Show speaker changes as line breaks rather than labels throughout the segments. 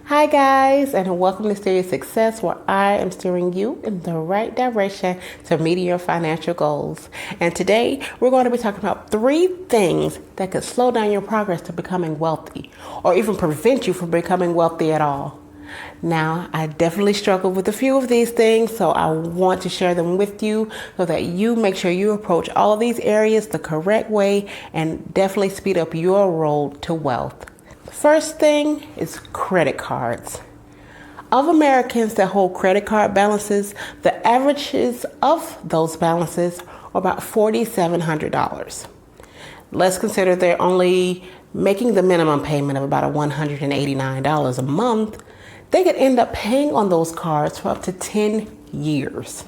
Hi guys, and welcome to Steer Your Success, where I am steering you in the right direction to meeting your financial goals. And today we're going to be talking about 3 things that could slow down your progress to becoming wealthy, or even prevent you from becoming wealthy at all. Now, I definitely struggle with a few of these things, so I want to share them with you so that you make sure you approach all of these areas the correct way and definitely speed up your road to wealth. First thing is credit cards. Of Americans that hold credit card balances, the averages of those balances are about $4,700. Let's consider they're only making the minimum payment of about $189 a month. They could end up paying on those cards for up to 10 years.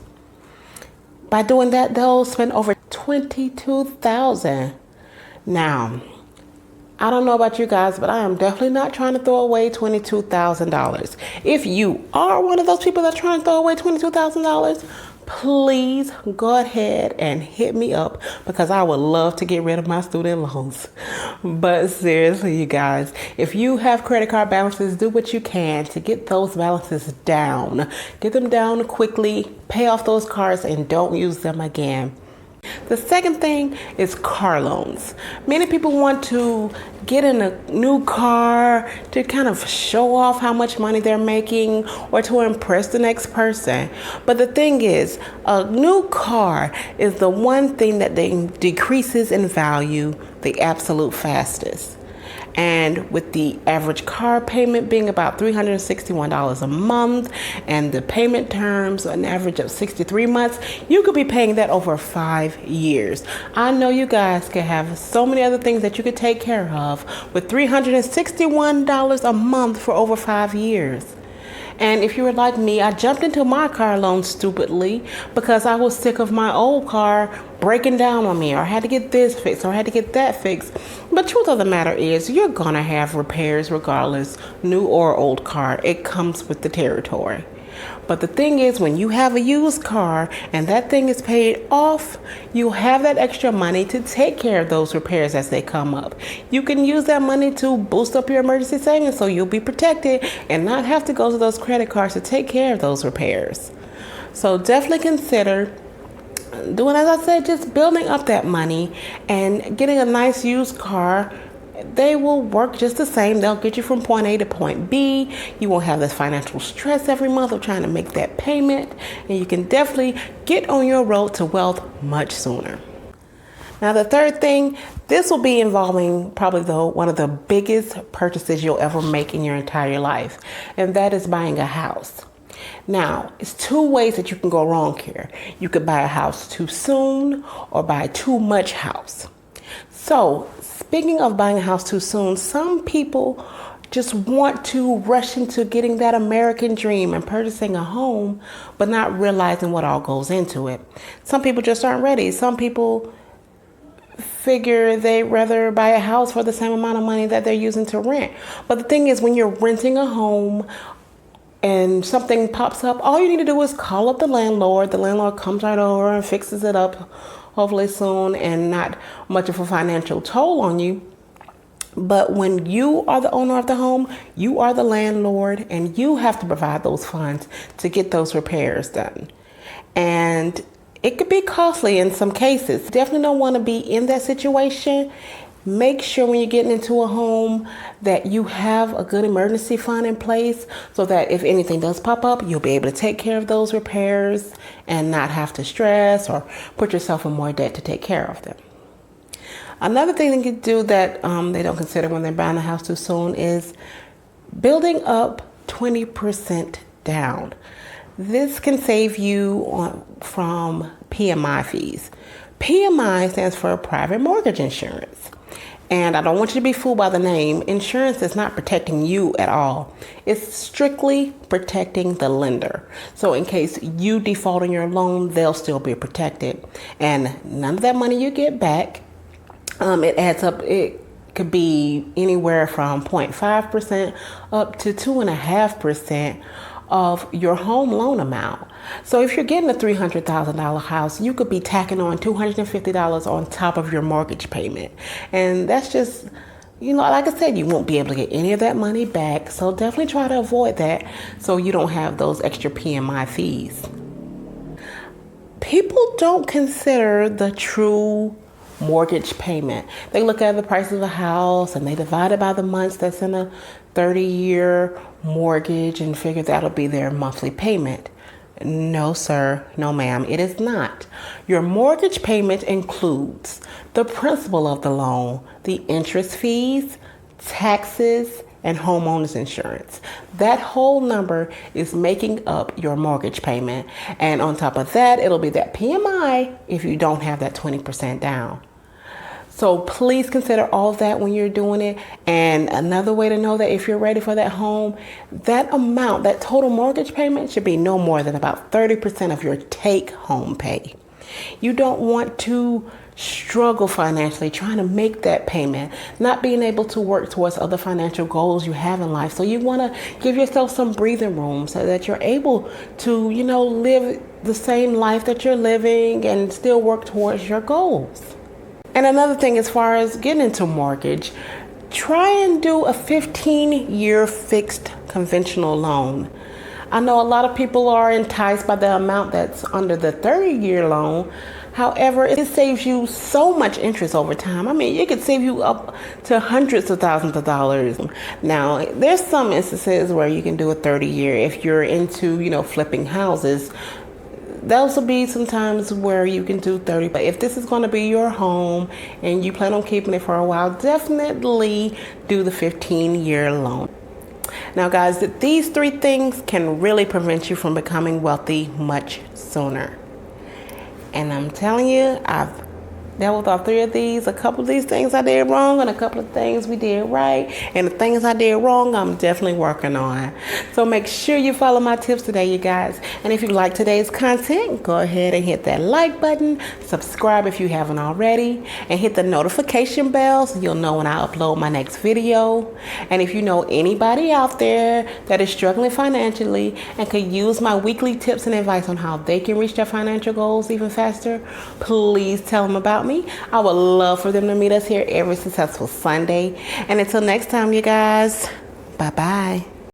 By doing that, they'll spend over $22,000. Now, I don't know about you guys, but I am definitely not trying to throw away $22,000. If you are one of those people that's trying to throw away $22,000, please go ahead and hit me up because I would love to get rid of my student loans. But seriously, you guys, if you have credit card balances, do what you can to get those balances down. Get them down quickly, pay off those cards, and don't use them again. The second thing is car loans. Many people want to get in a new car to kind of show off how much money they're making or to impress the next person. But the thing is, a new car is the one thing that decreases in value the absolute fastest. And with the average car payment being about $361 a month and the payment terms an average of 63 months, you could be paying that over 5 years. I know you guys could have so many other things that you could take care of with $361 a month for over 5 years. And if you were like me, I jumped into my car loan stupidly because I was sick of my old car breaking down on me, or I had to get this fixed, or I had to get that fixed. But truth of the matter is, you're gonna have repairs regardless, new or old car. It comes with the territory. But the thing is, when you have a used car and that thing is paid off, you have that extra money to take care of those repairs as they come up. You can use that money to boost up your emergency savings so you'll be protected and not have to go to those credit cards to take care of those repairs. So definitely consider doing, as I said, just building up that money and getting a nice used car. They will work just the same. They'll get you from point A to point B. You won't have this financial stress every month of trying to make that payment. And you can definitely get on your road to wealth much sooner. Now, the third thing, this will be involving probably one of the biggest purchases you'll ever make in your entire life. And that is buying a house. Now, it's 2 ways that you can go wrong here. You could buy a house too soon or buy too much house. So, speaking of buying a house too soon, some people just want to rush into getting that American dream and purchasing a home, but not realizing what all goes into it. Some people just aren't ready. Some people figure they'd rather buy a house for the same amount of money that they're using to rent. But the thing is, when you're renting a home and something pops up, all you need to do is call up the landlord. The landlord comes right over and fixes it up, hopefully soon, and not much of a financial toll on you. But when you are the owner of the home, you are the landlord, and you have to provide those funds to get those repairs done. And it could be costly in some cases. Definitely don't want to be in that situation. Make sure when you're getting into a home that you have a good emergency fund in place so that if anything does pop up, you'll be able to take care of those repairs and not have to stress or put yourself in more debt to take care of them. Another thing they can do that they don't consider when they're buying a house too soon is building up 20% down. This can save you from PMI fees. PMI stands for private mortgage insurance. And I don't want you to be fooled by the name. Insurance is not protecting you at all. It's strictly protecting the lender. So in case you default on your loan, they'll still be protected. And none of that money you get back, it adds up. It could be anywhere from 0.5% up to 2.5% of your home loan amount. So if you're getting a $300,000 house, you could be tacking on $250 on top of your mortgage payment. And that's just like I said, you won't be able to get any of that money back. So definitely try to avoid that so you don't have those extra PMI fees. People don't consider the true mortgage payment. They look at the price of the house and they divide it by the months that's in a 30-year mortgage and figure that'll be their monthly payment. No, sir. No, ma'am. It is not. Your mortgage payment includes the principal of the loan, the interest fees, taxes, and homeowners insurance. That whole number is making up your mortgage payment. And on top of that, it'll be that PMI if you don't have that 20% down. So please consider all of that when you're doing it. And another way to know that if you're ready for that home, that amount, that total mortgage payment should be no more than about 30% of your take home pay. You don't want to struggle financially trying to make that payment, not being able to work towards other financial goals you have in life. So you want to give yourself some breathing room so that you're able to, live the same life that you're living and still work towards your goals. And another thing, as far as getting into mortgage, try and do a 15-year fixed conventional loan. I know a lot of people are enticed by the amount that's under the 30-year loan. However, it saves you so much interest over time. I mean, it could save you up to hundreds of thousands of dollars. Now, there's some instances where you can do a 30-year if you're into, flipping houses. Those will be some times where you can do 30. But if this is going to be your home and you plan on keeping it for a while, definitely do the 15-year loan. Now, guys, these 3 things can really prevent you from becoming wealthy much sooner. And I'm telling you, I've dealt with all 3 of these. A couple of these things I did wrong and a couple of things we did right. And the things I did wrong, I'm definitely working on. So make sure you follow my tips today, you guys. And if you like today's content, go ahead and hit that like button. Subscribe if you haven't already. And hit the notification bell so you'll know when I upload my next video. And if you know anybody out there that is struggling financially and could use my weekly tips and advice on how they can reach their financial goals even faster, please tell them about me. I would love for them to meet us here every successful Sunday. And until next time, you guys, bye-bye.